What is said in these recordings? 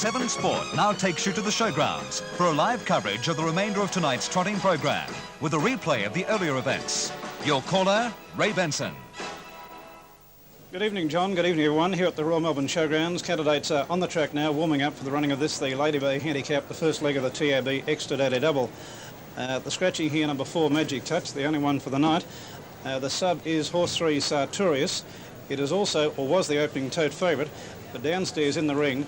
7 Sport now takes you to the Showgrounds for a live coverage of the remainder of tonight's trotting programme with a replay of the earlier events. Your caller, Ray Benson. Good evening, John. Good evening, everyone. Here at the Royal Melbourne Showgrounds, candidates are on the track now, warming up for the running of this, the Lady Bay Handicap, the first leg of the TAB Extra Daily Double. The scratching here, number 4, Magic Touch, the only one for the night. The sub is horse 3, Sartorius. It is also, or was the opening tote favourite, but downstairs in the ring,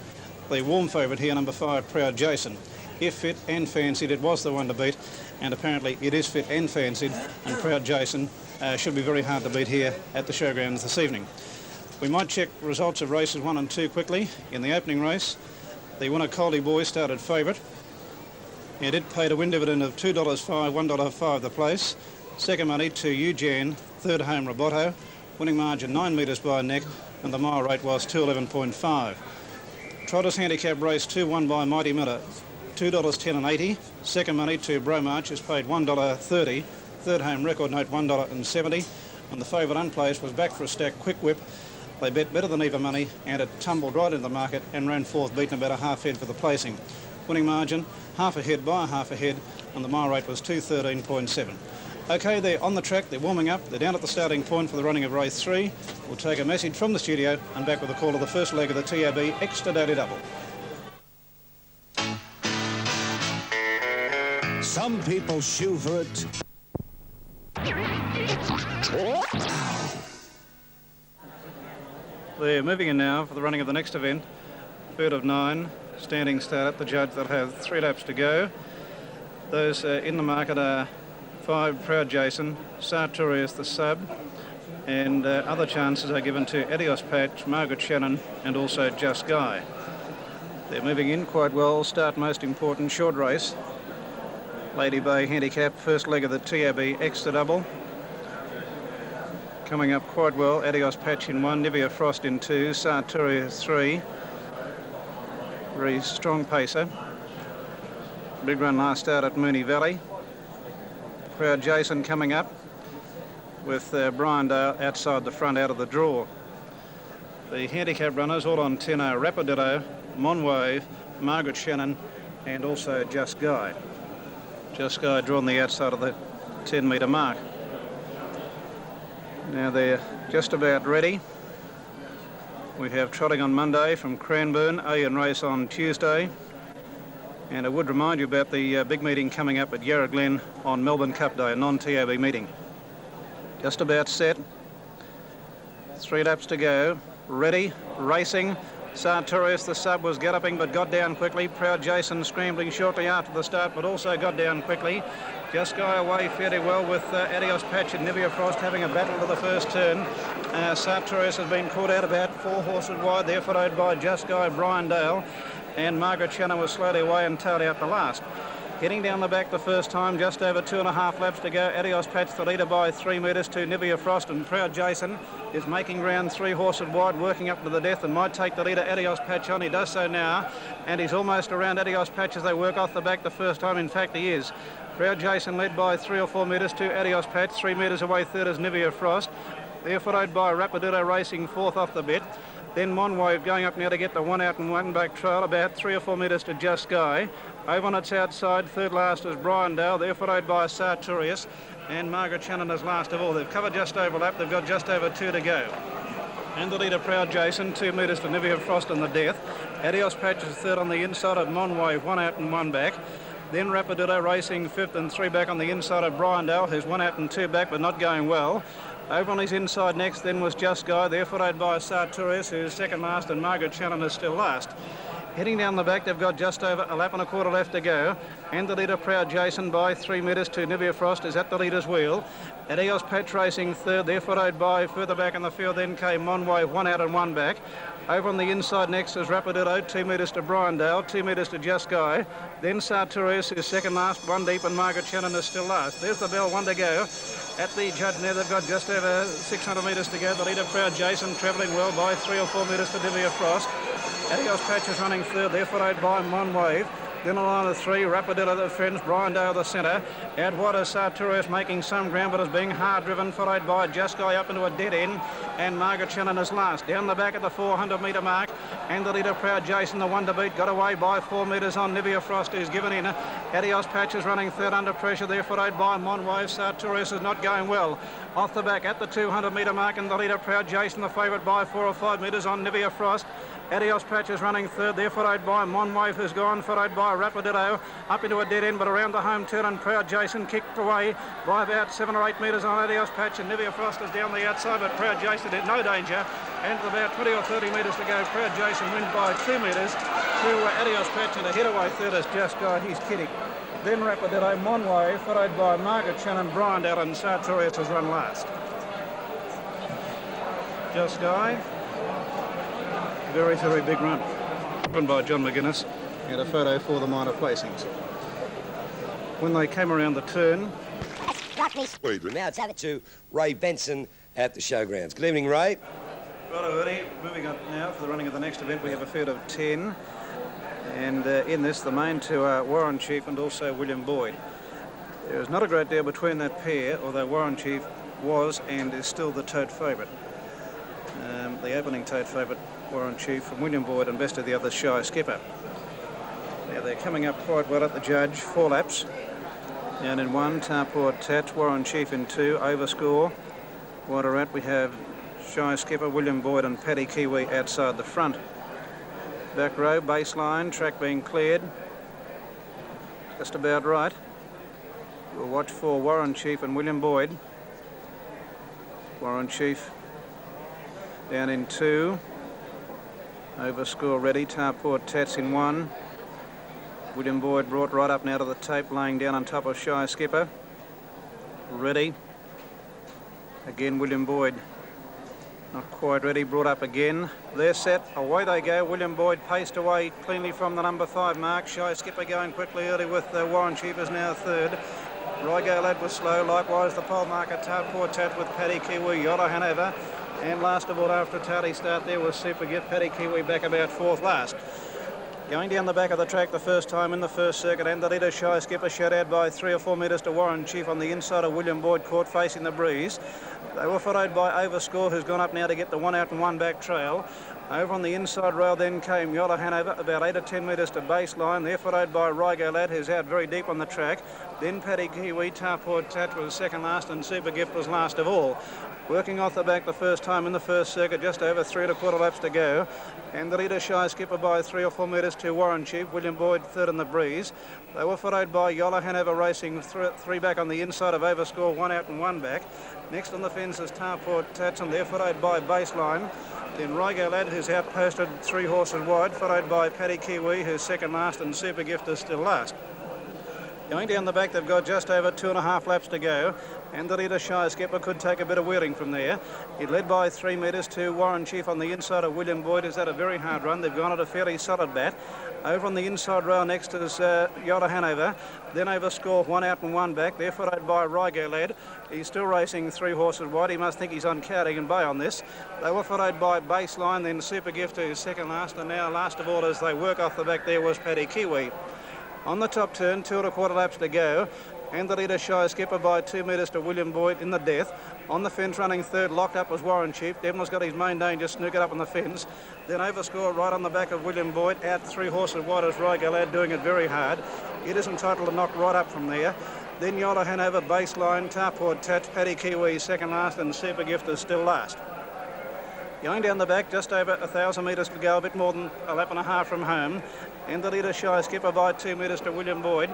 the warm favourite here, number 5, Proud Jason. If fit and fancied, it was the one to beat, and apparently it is fit and fancied, and Proud Jason should be very hard to beat here at the Showgrounds this evening. We might check results of races 1 and 2 quickly. In the opening race, the winner, Coldy Boy, started favourite. It did pay a win dividend of $2.05, $1.05 the place. Second money to Eugene, third home Roboto. Winning margin 9 metres by a neck, and the mile rate was 211.5. Trotters Handicap race 2 won by Mighty Miller, $2.10 and 80. Second money to Bromarch is paid $1.30. Third home Record Note $1.70. And the favourite unplaced was Back for a Stack Quick Whip. They bet better than even money, and it tumbled right into the market and ran fourth, beaten about a half head for the placing. Winning margin, half a head by a half a head, and the mile rate was 213.7. OK, they're on the track, they're warming up, they're down at the starting point for the running of race 3. We'll take a message from the studio and back with a call of the first leg of the TAB Extra Daily Double. Some people shoe for it. They're moving in now for the running of the next event. Bird of 9, standing start up. The judge, they'll have 3 laps to go. Those in the market are 5, Proud Jason, Sartorius the sub, and other chances are given to Adios Patch, Margaret Shannon, and also Just Guy. They're moving in quite well. Start most important, short race. Lady Bay Handicap, first leg of the TAB Extra Double. Coming up quite well, Adios Patch in 1, Nivea Frost in 2, Sartorius 3. Very strong pacer. Big run last start at Moonee Valley. Proud Jason coming up with Brian Dale outside the front out of the draw. The handicap runners all on 10 are Rapiditto, Monwave, Margaret Shannon, and also Just Guy. Just Guy drawn the outside of the 10 metre mark. Now they're just about ready. We have trotting on Monday from Cranbourne, Alien race on Tuesday. And I would remind you about the big meeting coming up at Yarra Glen on Melbourne Cup Day, a non-TAB meeting. Just about set. 3 laps to go. Ready, racing. Sartorius the sub was galloping but got down quickly. Proud Jason scrambling shortly after the start but also got down quickly. Just Guy away fairly well with Adios Patch and Nivea Frost having a battle to the first turn. Sartorius has been caught out about 4 horses wide there, followed by Just Guy, Brian Dale, and Margaret Shannon was slowly away and tailed out the last. Heading down the back the first time, just over 2.5 laps to go. Adios Patch the leader by 3 metres to Nivea Frost, and Proud Jason is making ground 3 horses wide, working up to the death and might take the leader Adios Patch on. He does so now, and he's almost around Adios Patch as they work off the back the first time. In fact, he is. Proud Jason led by 3 or 4 metres to Adios Patch. 3 metres away third is Nivea Frost. They're followed by Rapiditto racing fourth off the bit. Then Monwave going up now to get the 1 out and 1 back trail, about 3 or 4 metres to Just Guy. Over on its outside, third last is Brian Dale. They're followed by Sartorius, and Margaret Shannon is last of all. They've covered just over lap. They've got just over 2 to go. And the leader, Proud Jason, 2 metres to Nivea Frost on the death. Adios Patch is third on the inside of Monwave, 1 out and 1 back. Then Rapiditto racing fifth and 3 back on the inside of Brian Dale, who's 1 out and 2 back but not going well. Over on his inside next then was Just Guy, there followed by Sartorius, who's second last, and Margaret Shannon is still last. Heading down the back, they've got just over 1 lap and a quarter left to go. And the leader, Proud Jason, by 3 metres to Nivea Frost, is at the leader's wheel. Adios Patch racing third, there followed by further back in the field, then came Monwave, 1 out and 1 back. Over on the inside next is Rapiditto, 2 metres to Brian Dale, 2 metres to Just Guy. Then Sartorius is second last, 1 deep, and Margaret Shannon is still last. There's the bell, 1 to go. At the judge now, they've got just over 600 metres to go. The leader, Proud Jason, travelling well by 3 or 4 metres to Nivea Frost. Adios Patch is running third, there followed by Monwave. Then a line of 3, Rapadilla the fence, Brian Dale the centre. Out wide is Sartorius making some ground, but is being hard driven, followed by Just Guy up into a dead end, and Margaret Shannon is last. Down the back at the 400-metre mark, and the leader, Proud Jason, the one to beat, got away by 4 metres on Nivea Frost, who's given in. Adios Patch is running third under pressure there, followed by Monwave. Sartorius is not going well. Off the back at the 200-metre mark, and the leader, Proud Jason, the favourite by 4 or 5 metres on Nivea Frost. Adios Patch is running third there, followed by Monwave, who's gone, followed by Rapadillo, up into a dead end, but around the home turn, and Proud Jason kicked away by about 7 or 8 metres on Adios Patch, and Nivea Frost is down the outside, but Proud Jason in no danger, and with about 20 or 30 metres to go, Proud Jason wins by 2 metres to Adios Patch, and a hit away third is Just Guy, he's kidding. Then Rapadillo, Monwave, followed by Margaret Shannon, Brian Dale, and Sartorius has run last. Just Guy. Very, very big run. Run by John McGuinness, and a photo for the minor placings. When they came around the turn... Now it's over to Ray Benson at the Showgrounds. Good evening, Ray. Righto, Ernie. Moving on now for the running of the next event, we have a field of 10. And in this, the main two are Warren Chief and also William Boyd. There is not a great deal between that pair, although Warren Chief was and is still the tote favourite. The opening tote favourite, Warren Chief, from William Boyd, and best of the others, Shy Skipper. Now they're coming up quite well at the judge, 4 laps. Down in 1, Tarport Tats, Warren Chief in 2, Overscore. Wider out we have Shy Skipper, William Boyd and Paddy Kiwi outside the front. Back row, baseline, track being cleared. Just about right. We'll watch for Warren Chief and William Boyd. Warren Chief down in 2. Overscore ready, Tarport Tats in 1. William Boyd brought right up now to the tape, laying down on top of Shy Skipper. Ready. Again, William Boyd. Not quite ready, brought up again. They're set, away they go. William Boyd paced away cleanly from the number 5 mark. Shy Skipper going quickly early with Warren Chief is now third. Rygo Lad was slow, likewise the pole marker Tarport Tat with Paddy Kiwi, Yotta Hanover. And last of all, after a tardy start there was Super Gift, Paddy Kiwi back about 4th last. Going down the back of the track the first time in the first circuit, and the leader, Shy Skipper, shut out by 3 or 4 metres to Warren Chief on the inside of William Boyd, caught facing the breeze. They were followed by Overscore, who's gone up now to get the 1 out and 1 back trail. Over on the inside rail then came Yotta Hanover, about 8 or 10 metres to baseline. They're followed by Rygo Lad, who's out very deep on the track. Then Paddy Kiwi, Tarport Tat was second last, and Super Gift was last of all. Working off the back the first time in the first circuit, just over 3 1/4 laps to go. And the leader, Shy Skipper, by 3 or 4 metres to Warren Chief. William Boyd third in the breeze. They were followed by Yotta Hanover racing 3 back on the inside of Overscore, 1 out and 1 back. Next on the fence is Tarport Tats, and they're followed by Baseline. Then Rygo Lad, who's outposted 3 horses wide, followed by Paddy Kiwi, who's second last, and Super Gift is still last. Going down the back, they've got just over 2 1/2 laps to go, and the leader, Shy Skipper, could take a bit of wheeling from there. He led by 3 metres to Warren Chief on the inside of William Boyd, who's had a very hard run. They've gone at a fairly solid bat. Over on the inside rail next is Yotta Hanover. Then Overscore, 1 out and 1 back. They're followed by Rygo Lad. He's still racing 3 horses wide. He must think he's on Cowding and Bay on this. They were followed by Baseline, then Super Gift, who's second last, and now last of all as they work off the back there was Paddy Kiwi. On the top turn, 2 1/4 laps to go, and the leader, Shy Skipper, by 2 metres to William Boyd in the death. On the fence, running third, locked up was Warren Chief. Devlin's got his main danger, snookered up on the fence. Then Overscore right on the back of William Boyd, out 3 horses wide as Rygo Lad, doing it very hard. It is entitled to knock right up from there. Then Yotta Hanover, Baseline, Tarport Tats, Paddy Kiwi, second last, and Super Gift is still last. Going down the back, just over 1,000 metres to go, a bit more than a lap and a half from home. And the leader, Shy Skipper, by 2 metres to William Boyd.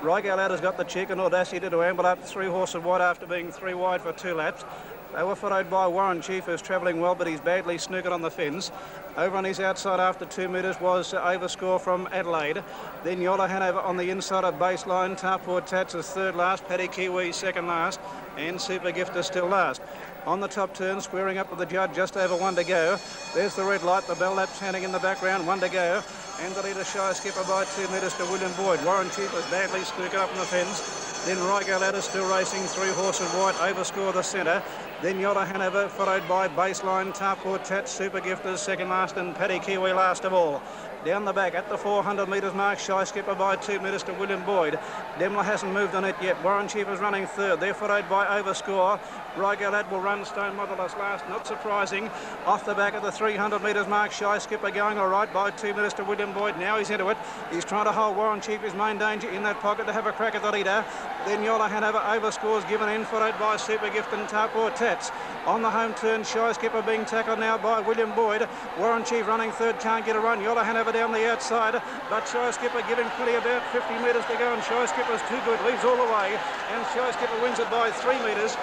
Rygo Lad has got the cheek and audacity to amble up 3 horses wide after being 3 wide for 2 laps. They were followed by Warren Chief, who's travelling well, but he's badly snookered on the fence. Over on his outside after 2 metres was Overscore from Adelaide. Then Yotta Hanover on the inside of Baseline. Tarport Tats is third last, Paddy Kiwi second last, and Super Gift is still last. On the top turn, squaring up with the judge, just over 1 to go. There's the red light, the bell lap's handing in the background, 1 to go. And the leader, Shy Skipper, by 2 metres to William Boyd. Warren Chief is badly snookered up on the fence. Then Rygo Lad is still racing 3 horses wide, Overscore the centre. Then Yola Hanover, followed by Baseline, Tarport Tat, Super Gifters, second last, and Paddy Kiwi last of all. Down the back at the 400 metres mark, Shy Skipper by 2 metres to William Boyd. Demler hasn't moved on it yet. Warren Chief is running third. They're followed by Overscore. Rygo Lad will run Stone Modulus last, not surprising. Off the back of the 300 metres mark, Shy Skipper going all right by 2 metres to William Boyd. Now he's into it. He's trying to hold Warren Chief, his main danger, in that pocket to have a crack at the leader. Then Yola Hanover, Overscore's given in, followed by Super Gift and Tarport Tats. On the home turn, Shy Skipper being tackled now by William Boyd. Warren Chief running third, can't get a run. Yola Hanover down the outside, but Shy Skipper giving plenty, about 50 metres to go, and Shy Skipper's too good, leaves all the way, and Shy Skipper wins it by 3 metres.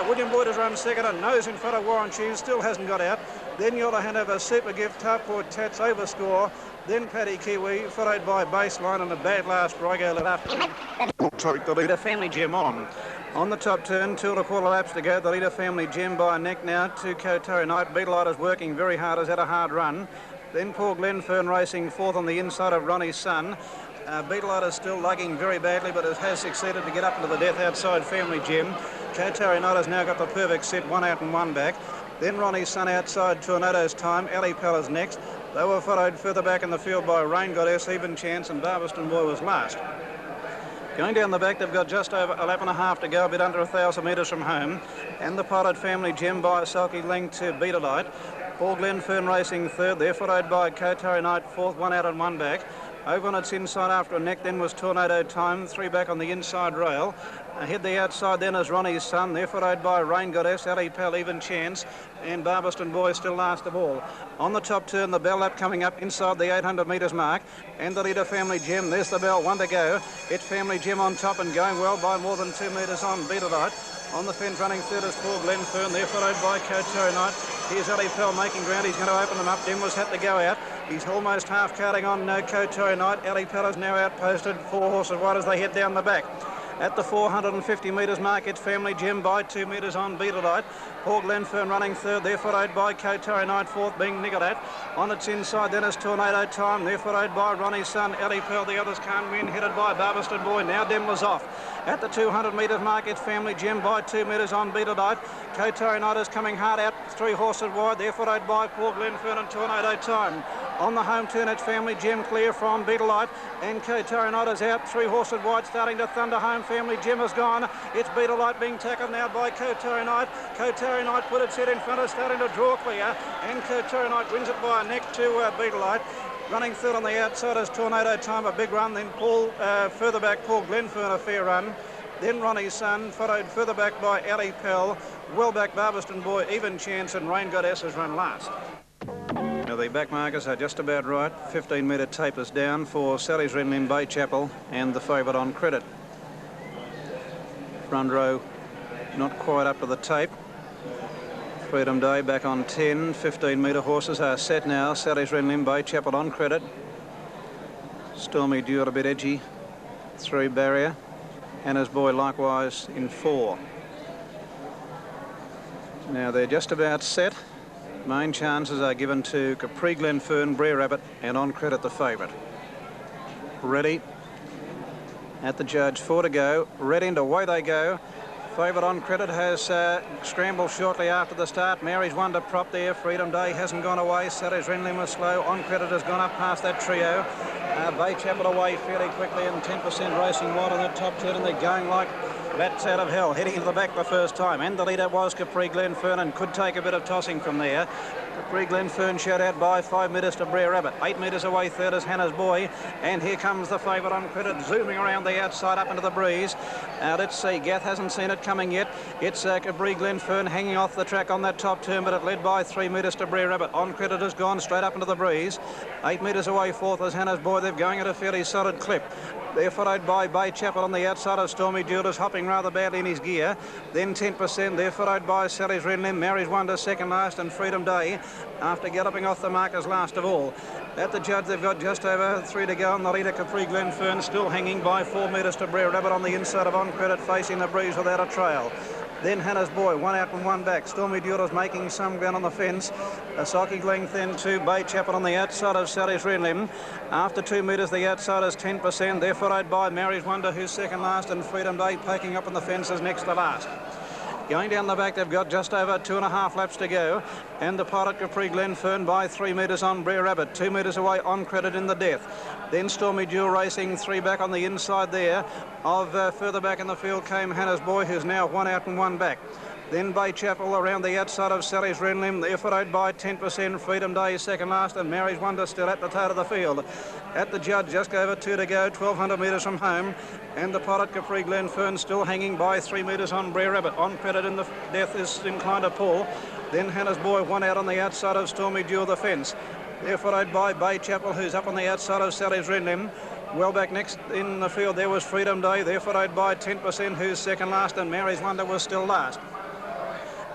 William Boyd has run second and nose in front of Warren Chief, still hasn't got out. Then Yola Hanover, Super Gift, Tarport Tats, Overscore. Then Paddy Kiwi, followed by Baseline, and a bad last Rygo Lad after the leader, Family Gem on. On the top turn, 2 1/4 laps to go. The leader, Family Gem, by a neck now to Kotari Knight. Beetlite is working very hard, has had a hard run. Then Paul Glenfern racing fourth on the inside of Ronnie's Son. Beetlite is still lugging very badly, but it has succeeded to get up into the death outside Family Gem. Kotari Knight has now got the perfect set, 1 out and 1 back. Then Ronnie's Son outside Tornado's Time. Ali Pella's next. They were followed further back in the field by Rain Goddess, Even Chance, and Barberston Boy was last. Going down the back, they've got just over a lap and a half to go, a bit under 1,000 metres from home. And the pilot Family Gem by a sulky length to Beetlite. Paul Glenfern racing third. They're followed by Kotari Knight fourth, 1 out and 1 back. Over on its inside after a neck then was Tornado Time, 3 back on the inside rail. Ahead the outside then is Ronnie's Son. They're followed by Rain Goddess, Ali Pell, Even Chance, and Barberston Boy still last of all. On the top turn, the bell lap coming up inside the 800 metres mark, and the leader Family Gem. There's the bell, 1 to go. It's Family Gem on top and going well by more than 2 metres on Beetlite. On the fence running third is Paul Glenfern. They're followed by Kotari Knight. Here's Ali Pell making ground. He's going to open them up. Denver's had to go out. He's almost half carding on Kotari Knight. Ali Pell is now outposted. 4 horses wide as they head down the back. At the 450 metres mark, it's Family Gem by 2 metres on Beetlite. Paul Glenfern running third. They're followed by Kotari Knight, fourth being niggled at. On its inside then is Tornado Time. They're followed by Ronnie's Son, Ali Pearl. The others can't win, headed by Barberston Boy. Now Demler's off. At the 200 metres mark, it's Family Gem by 2 metres on Beetlite. Kotari Knight is coming hard out, 3 horses wide. They're followed by Paul Glenfern and Tornado Time. On the home turn, it's Family Gem clear from Beetlite, and Kotari Knight is out, 3 horses wide, starting to thunder home. Family Gem has gone. It's Beetlite being tackled now by Kotari Knight. Kotari Knight put its head in front of, starting to draw clear, and Kotari Knight wins it by a neck to Beetlite. Running third on the outside is Tornado Time, a big run. Then further back, Paul Glenfern, a fair run. Then Ronnie's Son, followed further back by Ali Pell. Well back Barberston Boy, Even Chance, and Rain Goddess has run last. Now the back markers are just about right. 15-metre tapers down for Sally's Renlin Bay Chapel and the favourite On Credit. Front row not quite up to the tape. Freedom Day back on 10. 15-metre horses are set now. Sally's Renlin Bay Chapel On Credit. Stormy Dew a bit edgy through barrier. Hannah's Boy likewise in 4. Now they're just about set. Main chances are given to Capri Glenfern, Brer Rabbit, and On Credit the favourite. Ready. At the judge, 4 to go. Ready and away they go. Favourite On Credit has scrambled shortly after the start. Mary's one to prop there. Freedom Day hasn't gone away. Sally's Renlin was slow. On Credit has gone up past that trio. Bay Chapel away fairly quickly, and 10% racing wide on that top turn, and they're going like bats out of hell, heading into the back the first time. And the leader was Capri Glenfern, and could take a bit of tossing from there. Capri Glenfern shot out by 5 metres to Brer Rabbit. 8 metres away third is Hannah's Boy, and here comes the favourite On Credit, zooming around the outside up into the breeze. Let's see, Gath hasn't seen it coming yet. It's Capri Glenfern hanging off the track on that top turn, but it led by 3 metres to Brer Rabbit. On Credit has gone straight up into the breeze. 8 metres away fourth is Hannah's Boy. They're going at a fairly solid clip. They're followed by Bay Chapel on the outside of Stormy Jewelers, hopping rather badly in his gear. Then 10%. They're followed by Sally's Renlin, Mary's Wonder second last, and Freedom Day after galloping off the markers last of all. At the judge, they've got just over 3 to go, and the leader Capri Glenfern still hanging by 4 metres to Brer Rabbit on the inside of On Credit, facing the breeze without a trail. Then Hannah's Boy, 1 out and 1 back. Stormy Jewelers making some ground on the fence. A socky length then to Bay Chapel on the outside of Sally's Renlin. After 2 metres, the outside is 10%. They're followed by Mary's Wonder, who's second last, and Freedom Day poking up on the fences next to last. Going down the back, they've got just over 2.5 laps to go. And the Pilot Capri Glenfern by 3 metres on Brer Rabbit. 2 metres away on Credit in the Death. Then Stormy Jewel racing 3 back on the inside there. Further back in the field came Hannah's Boy, who's now 1 out and 1 back. Then Bay Chapel around the outside of Sally's Ren Limb. They're followed by 10%. Freedom Day is second last, and Mary's Wonder still at the tail of the field. At the Judge, just over 2 to go, 1,200 metres from home. And the Pilot Capri Glenfern still hanging by 3 metres on Brer Rabbit. On Credit in the Death is inclined to pull. Then Hannah's Boy 1 out on the outside of Stormy Jewel the fence. They're followed by Bay Chapel, who's up on the outside of Sally's Ren Limb. Well back next in the field there was Freedom Day. They're followed by 10%, who's second last, and Mary's Wonder was still last.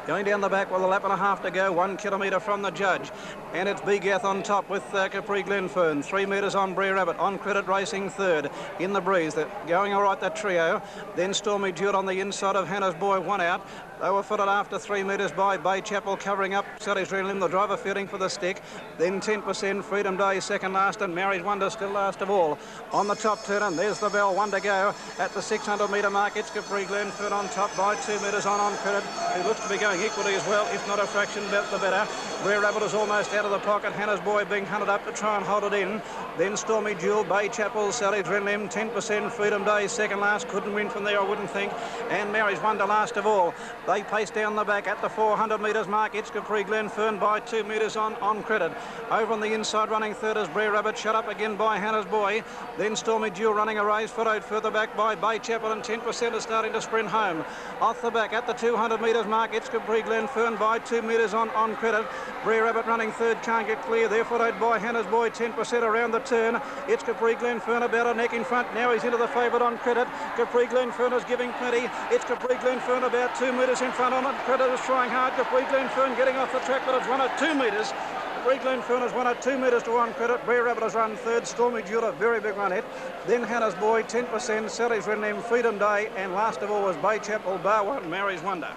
Going down the back with a lap and a half to go, 1 kilometre from the Judge. And it's Begath on top with Capri Glenfern. 3 metres on Brer Rabbit. On Credit racing third. In the breeze. They're going all right, that trio. Then Stormy Jewel on the inside of Hannah's Boy, 1 out. They were footed after 3 metres by Bay Chapel, covering up Sally's Ren Limb, the driver fielding for the stick. Then 10%, Freedom Day second last, and Mary's Wonder still last of all. On the top turn, and there's the bell, 1 to go. At the 600 metre mark, it's Capri Glenfern on top by 2 metres on Credit, who looks to be going equally as well, if not a fraction the better. Brer Rabbit is almost out of the pocket. Hannah's Boy being hunted up to try and hold it in. Then Stormy Jewel, Bay Chapel, Sally's Ren Limb, 10%, Freedom Day second last. Couldn't win from there, I wouldn't think. And Mary's Wonder last of all. They pace down the back at the 400 metres mark. It's Capri Glenfern by 2 metres on Credit. Over on the inside running third is Brer Rabbit, shut up again by Hannah's Boy. Then Stormy Jewel running a race, followed further back by Bay Chapel, and 10% is starting to sprint home. Off the back at the 200 metres mark, it's Capri Glenfern by 2 metres on Credit. Brer Rabbit running third, can't get clear. They're followed by Hannah's Boy, 10% around the turn. It's Capri Glenfern about a neck in front. Now he's into the favourite on Credit. Capri Glenfern is giving plenty. It's Capri Glenfern about 2 metres in front on it. Credit is trying hard. Capri Glenfern getting off the track, but it's run at 2 metres. Capri Glenfern has won at 2 metres to 1 Credit. Brer Rabbit has run third. Stormy Jewel, a very big run hit. Then Hannah's Boy, 10%. Sally's Ren Limb, Freedom Day, and last of all was Bay Chapel, bar 1, Mary's Wonder.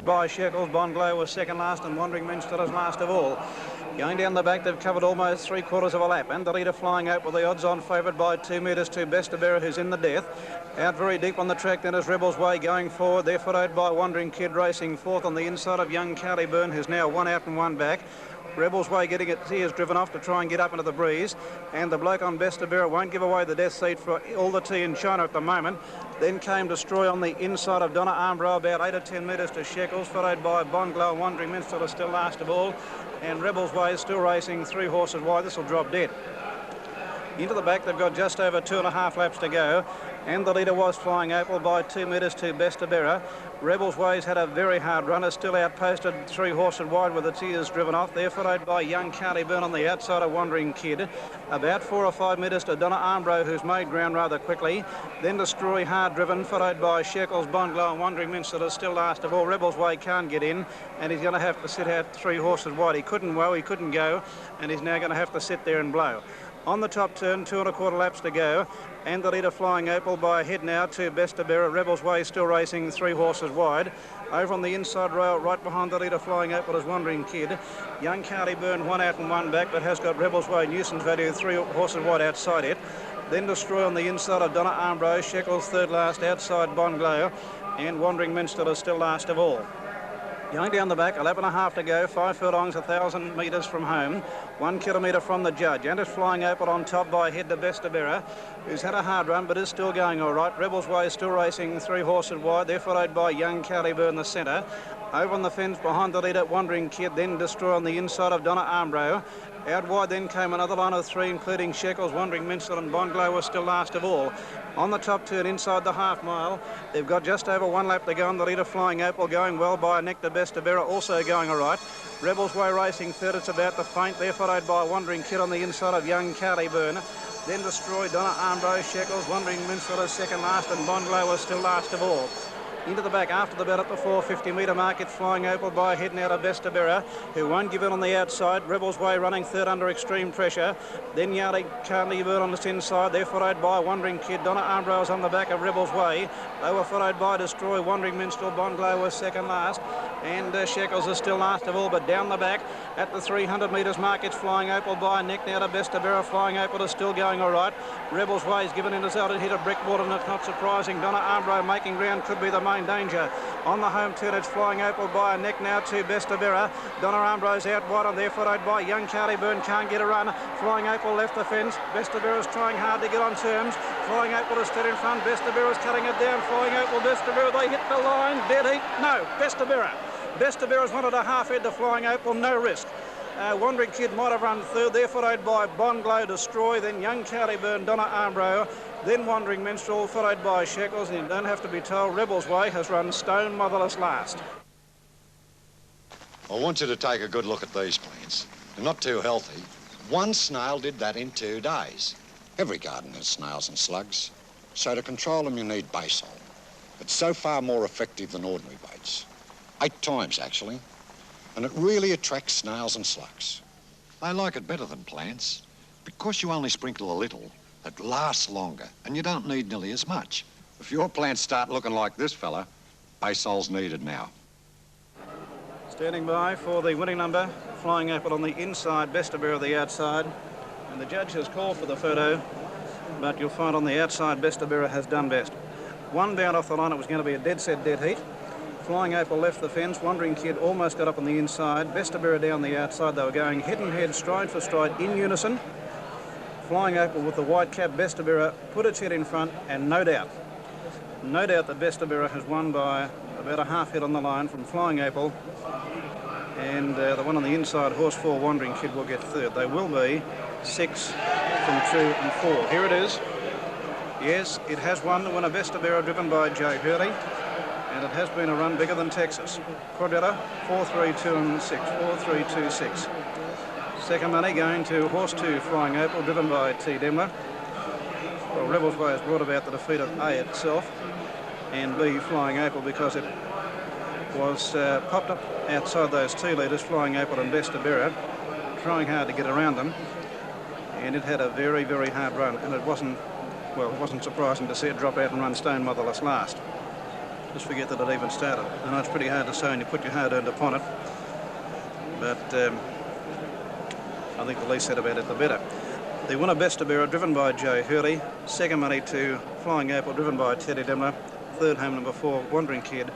By Shekels, Bonglow was second last, and Wandering Minster is last of all. Going down the back, they've covered almost 3/4 of a lap, and the leader flying out with the odds-on favourite by 2 metres to Bestaberra, who's in the Death. Out very deep on the track, then is Rebel's Way going forward. They're followed by Wandering Kid racing fourth on the inside of Young Carlyburn, who's now 1 out and 1 back. Rebel's Way getting its ears driven off to try and get up into the breeze, and the bloke on Bestaberra won't give away the death seat for all the tea in China at the moment. Then came Destroy on the inside of Donna Armbrough, about 8 or 10 metres to Shekels, followed by Bonglow and Wandering Minster is still last of all, and Rebel's Way is still racing 3 horses wide. This will drop dead. Into the back, they've got just over 2.5 laps to go, and the leader was Flying Opal by 2 metres to Bestaberra. Rebel's Ways had a very hard runner, still outposted 3 horses wide with its ears driven off. They're followed by Young Carlyburn on the outside of Wandering Kid. About 4 or 5 metres to Donna Armbrough, who's made ground rather quickly. Then Destroy, hard driven, followed by Shekels, Bonglow and Wandering Minster is still last of all. Rebel's Way can't get in, and he's going to have to sit out 3 horses wide. He couldn't he couldn't go, and he's now going to have to sit there and blow. On the top turn, 2 1/4 laps to go, and the leader Flying Opal by a head now to Bestaberra. Rebel's Way still racing 3 horses wide. Over on the inside rail, right behind the leader Flying Opal is Wandering Kid. Young Carlyburn 1 out and 1 back, but has got Rebel's Way nuisance value, 3 horses wide outside it. Then Destroy on the inside of Donna Armbrough. Shekels third last outside Bonglow, and Wandering Minster is still last of all. Going down the back, 11 1/2 to go, 5 furlongs, 1,000 metres from home, 1 kilometre from the Judge, and it's Flying Opal on top by head to Bestaberra, who's had a hard run but is still going all right. Rebel's Way is still racing 3 horses wide. They're followed by Young Carlyburn the centre. Over on the fence behind the leader, Wandering Kid, then Destroy on the inside of Donna Armbrough. Out wide then came another line of 3, including Shekels, Wandering Minster and Bonglow was still last of all. On the top turn inside the half mile, they've got just over 1 lap to go, and the leader Flying Opal going well by a neck to Bestaberra, also going all right. Rebel's Way racing third, it's about to faint. They're followed by Wandering Kid on the inside of Young Carlyburn. Then Destroy, Donna Armbrough, Shekels, Wandering Minster is second last, and Bonglow was still last of all. Into the back after the bell at the 450 metre mark, it's Flying Opal by heading out of Bestaberra, who won't give in on the outside. Rebel's Way running third under extreme pressure. Then Young Carlyburn on this inside. They're followed by Wandering Kid. Donna Armbrough is on the back of Rebel's Way. They were followed by Destroy, Wandering Minstrel. Bonglow was second last, and Shekels is still last of all. But down the back at the 300 metres mark, it's Flying Opal by a neck now to Bestaberra. Flying Opal is still going all right. Rebel's Way is given in as out and hit a brick wall, and it's not surprising. Donna Armbrough making ground, could be the flying danger. On the home turn, it's Flying Opal by a neck now to Best of Era. Donna Ambrose out wide on there, followed by Young Charlie Byrne, can't get a run. Flying Opal left the fence. Best of Era's trying hard to get on terms. Flying Opal is still in front. Best of Era's cutting it down. Flying Opal, Best of Era, they hit the line. Dead heat. No, Best of Era. Best of Era's wanted a half head to Flying Opal, no risk. Wandering Kid might have run third there, followed by Bonglow Destroy, then Young Charlie Byrne, Donna Armbrough, then Wandering Minstrel, followed by Shackles, and you don't have to be told, Rebel's Way has run Stone Motherless last. I want you to take a good look at these plants. They're not too healthy. One snail did that in 2 days. Every garden has snails and slugs, so to control them you need base oil. It's so far more effective than ordinary baits. 8 times, actually. And it really attracts snails and slugs. They like it better than plants. Because you only sprinkle a little, it lasts longer, and you don't need nearly as much. If your plants start looking like this fella, base oil's needed now. Standing by for the winning number, Flying Opal on the inside, Best of Era the outside. And the judge has called for the photo, but you'll find on the outside, Best of Era has done best. One bound off the line, it was going to be a dead set, dead heat. Flying Opal left the fence. Wandering Kid almost got up on the inside. Best of Era down the outside. They were going head and head, stride for stride, in unison. Flying Opal with the white cap. Best of Era put its head in front, and no doubt that Best of Era has won by about a half head on the line from Flying Opal. And the one on the inside, Horse 4, Wandering Kid, will get third. They will be 6 from 2 and 4. Here it is. Yes, it has won. The winner, Best of Era, driven by Joe Hurley. And it has been a run bigger than Texas. Quadrata, 4, 3, 2 and 6. 4, 3, 2, 6. Second money going to Horse 2, Flying Opal, driven by T. Demler. Well, Rebel's Way has brought about the defeat of A itself and B, Flying Opal, because it was popped up outside those 2 leaders, Flying Opal and Best of Era, trying hard to get around them. And it had a very, very hard run, and it wasn't surprising to see it drop out and run Stone Motherless last. Just forget that it even started. I know it's pretty hard to say when you put your hard-earned upon it, but I think the least said about it, the better. The winner, Best of Era, driven by Joe Hurley. Second money to Flying Opal, driven by Teddy Demler. Third home number 4, Wandering Kid,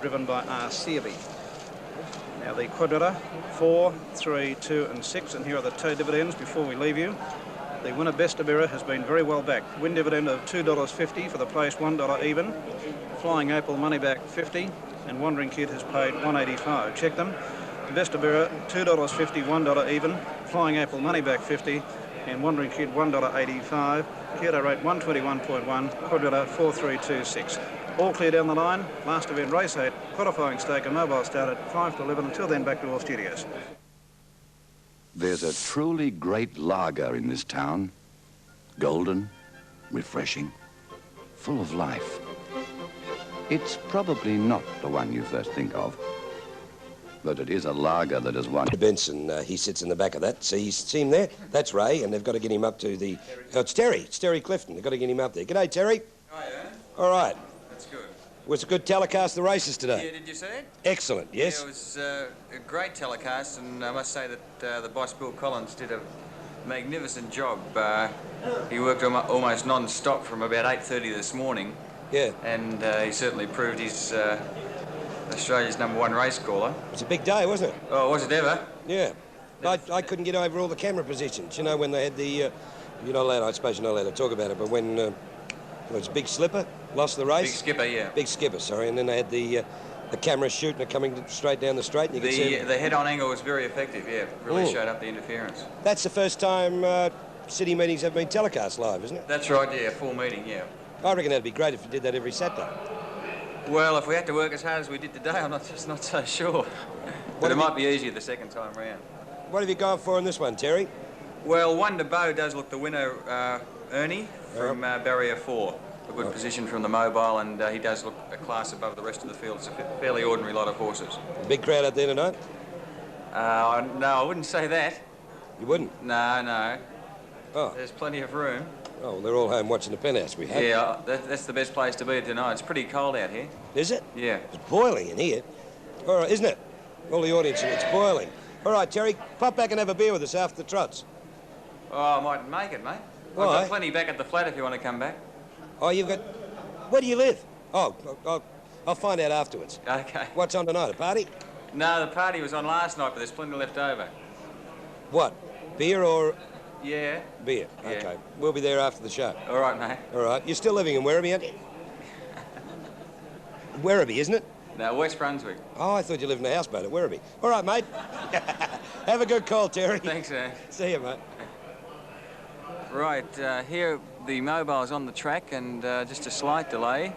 driven by R. Searby. Now the quadrata, 4, 3, 2 and 6, and here are the toe dividends before we leave you. The winner, Best of Era, has been very well backed. Win dividend of $2.50 for the place, $1 even. Flying Opal, money back 50, and Wandering Kid has paid $1.85. Check them. Best of Era, $2.50, $1 even. Flying Opal, money back 50, and Wandering Kid, $1.85. Kyoto rate 121.1, quadrata 4326. All clear down the line. Last event, race 8, qualifying stake, a mobile start at 5 to 11. Until then, back to all studios. There's a truly great lager in this town. Golden, refreshing, full of life. It's probably not the one you first think of, but it is a lager that has won. Benson, he sits in the back of that. See him there? That's Ray, and they've got to get him up to the... Oh, it's Terry. It's Terry Clifton. They've got to get him up there. G'day, Terry. Hi, All right. That's good. Was a good telecast of the races today? Yeah, did you see it? Excellent, yes. Yeah, it was a great telecast, and I must say that the boss, Bill Collins, did a magnificent job. He worked almost non-stop from about 8:30 this morning. Yeah. And he certainly proved he's Australia's #1 race caller. It was a big day, wasn't it? Oh, was it ever? Yeah. I couldn't get over all the camera positions. You know, when they had the... you're not allowed, I suppose you're not allowed to talk about it, but when it was Big Slipper, lost the race. Big Skipper, yeah. Big Skipper, sorry. And then they had the camera shooting it coming straight down the straight. And you could see the head-on angle was very effective, yeah. Really showed up the interference. That's the first time city meetings have been telecast live, isn't it? That's right, yeah. Full meeting, yeah. I reckon that'd be great if you did that every Saturday. Well, if we had to work as hard as we did today, I'm just not so sure. But it might be easier the second time round. What have you gone for in this one, Terry? Well, Wonder Bow does look the winner, Ernie, from barrier 4. A good position from the mobile, and he does look a class above the rest of the field. It's a fairly ordinary lot of horses. Big crowd out there tonight? No, I wouldn't say that. You wouldn't? No. Oh. There's plenty of room. Oh, well, they're all home watching the penthouse we have. Yeah, that's the best place to be tonight. It's pretty cold out here. Is it? Yeah. It's boiling in here. All right, isn't it? All the audience, it's boiling. All right, Terry, pop back and have a beer with us after the trots. Oh, I might make it, mate. I've got plenty back at the flat if you want to come back. Oh, you've got... Where do you live? Oh, I'll find out afterwards. Okay. What's on tonight, a party? No, the party was on last night, but there's plenty left over. What, beer or...? Yeah. Beer, Yeah. okay. We'll be there after the show. All right, mate. All right. You're still living in Werribee, aren't you? Werribee, isn't it? No, West Brunswick. Oh, I thought you lived in a houseboat at Werribee. All right, mate. Have a good call, Terry. Thanks, man. See you, mate. Right, here the mobile's on the track and just a slight delay,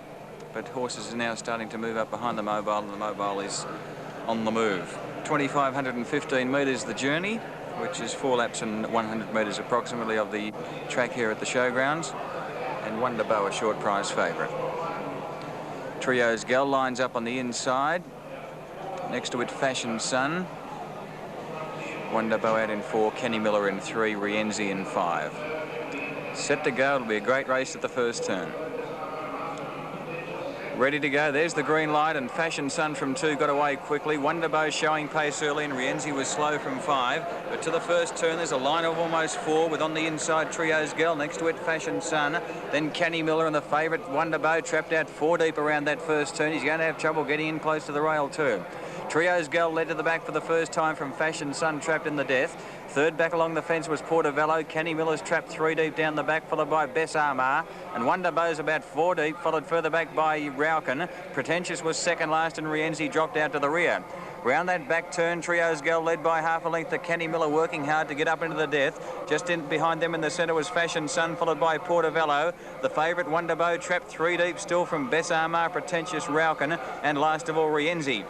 but horses are now starting to move up behind the mobile and the mobile is on the move. 2,515 metres the journey, which is 4 laps and 100 metres approximately of the track here at the Showgrounds, and Wonder Bow a short prize favourite. Trio's Gal lines up on the inside. Next to it, Fashion Sun. Wonder Bow out in 4, Kenny Miller in 3, Rienzi in 5. Set to go. It'll be a great race at the first turn. Ready to go. There's the green light, and Fashion Sun from 2 got away quickly. Wonder Bow showing pace early, and Rienzi was slow from 5. But to the first turn, there's a line of almost 4 with on the inside Trio's Girl. Next to it, Fashion Sun. Then Kenny Miller and the favourite Wonder Bow trapped out 4 deep around that first turn. He's going to have trouble getting in close to the rail too. Trio's Girl led to the back for the first time from Fashion Sun, trapped in the death. Third back along the fence was Portobello. Kenny Miller's trapped 3 deep down the back, followed by Bess Armar. And Wonder Bow's about 4 deep, followed further back by Rauken. Pretentious was second last, and Rienzi dropped out to the rear. Round that back turn, Trio's Girl led by half a length to Kenny Miller, working hard to get up into the death. Just in behind them in the centre was Fashion Sun, followed by Portobello. The favourite Wonder Bow trapped 3 deep still from Bess Armar, Pretentious, Rauken, and last of all Rienzi.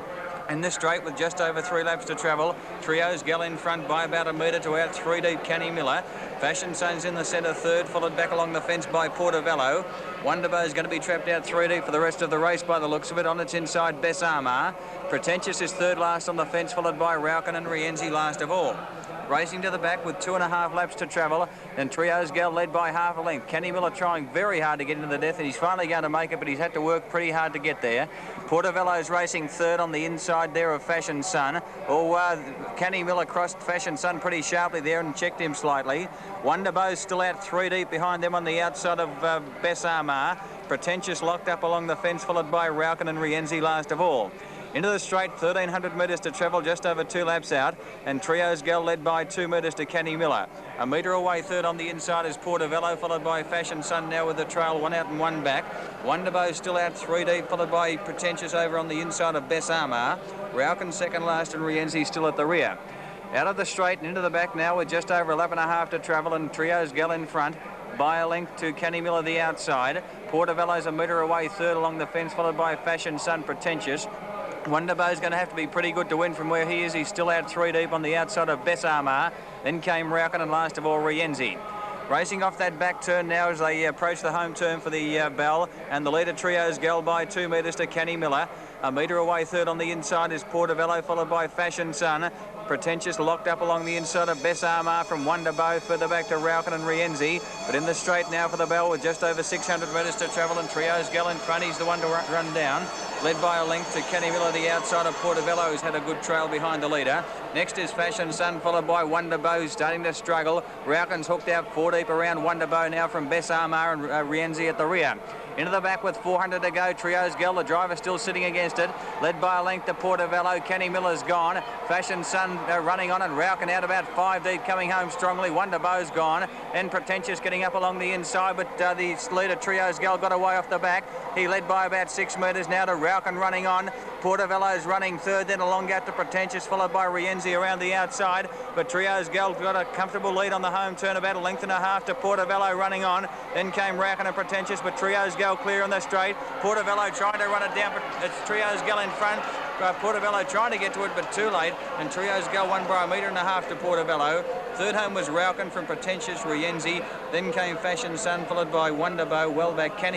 In this straight with just over 3 laps to travel, Trio's Gal in front by about a metre to out 3 deep Kenny Miller. Fashion Sun's in the centre third, followed back along the fence by Portobello. Wonder Bow's going to be trapped out 3 deep for the rest of the race by the looks of it. On its inside, Bess Armar. Pretentious is third last on the fence, followed by Rauken and Rienzi last of all. Racing to the back with 2.5 laps to travel, and Trio's Gal led by half a length. Kenny Miller trying very hard to get into the death, and he's finally going to make it, but he's had to work pretty hard to get there. Portobello's racing third on the inside there of Fashion Sun. Kenny Miller crossed Fashion Sun pretty sharply there and checked him slightly. Wonder Bow's still out 3 deep behind them on the outside of Bess Armar. Pretentious locked up along the fence, followed by Rauken and Rienzi last of all. Into the straight, 1,300 metres to travel, just over 2 laps out, and Trio's Gal led by 2 metres to Kenny Miller. A metre away third on the inside is Portobello, followed by Fashion Sun now with the trail 1 out and 1 back. Wonder Bow still out 3 deep, followed by Pretentious over on the inside of Bess Armar. Rauken second last, and Rienzi still at the rear. Out of the straight and into the back now with just over 11.5 to travel, and Trio's Gal in front by a length to Kenny Miller the outside. Portobello's a metre away third along the fence, followed by Fashion Sun, Pretentious. Wonder Bow's going to have to be pretty good to win from where he is. He's still out 3 deep on the outside of Bess Armar. Then came Rauken, and last of all Rienzi. Racing off that back turn now as they approach the home turn for the bell, and the leader Trio's Gal by 2 metres to Kenny Miller. A metre away third on the inside is Portobello, followed by Fashion Sun. Pretentious locked up along the inside of Bess Armar from Wonder Bow, further back to Rauken and Rienzi. But in the straight now for the bell with just over 600 metres to travel, and Trio's Gal in front. He's the one to run down. Led by a length to Kenny Miller, the outside of Portobello, who's had a good trail behind the leader. Next is Fashion Sun, followed by Wonder Bow, who's starting to struggle. Rauken's hooked out 4 deep around Wonder Bow now from Bess Armar and Rienzi at the rear. Into the back with 400 to go, Trio's Gal, the driver still sitting against it. Led by a length to Portobello, Kenny Miller's gone. Fashion Sun running on, and Rauken out about 5 deep, coming home strongly. Wonder Bow's gone, and Pretentious getting up along the inside, but the leader Trio's Gal got away off the back. He led by about 6 metres now to Rauken running on. Portobello's running third, then along out to Pretentious, followed by Rienzi around the outside. But Trio's Gal got a comfortable lead on the home turn, about a length and a half to Portobello running on. Then came Rauken and Pretentious, but Trio's Gal clear on the straight. Portobello trying to run it down, but it's Trio's Gal in front. Portobello trying to get to it, but too late. And Trio's Gal won by a metre and a half to Portobello. Third home was Rauken from Pretentious, Rienzi. Then came Fashion Sun, followed by Wonder Bow, well back Kenny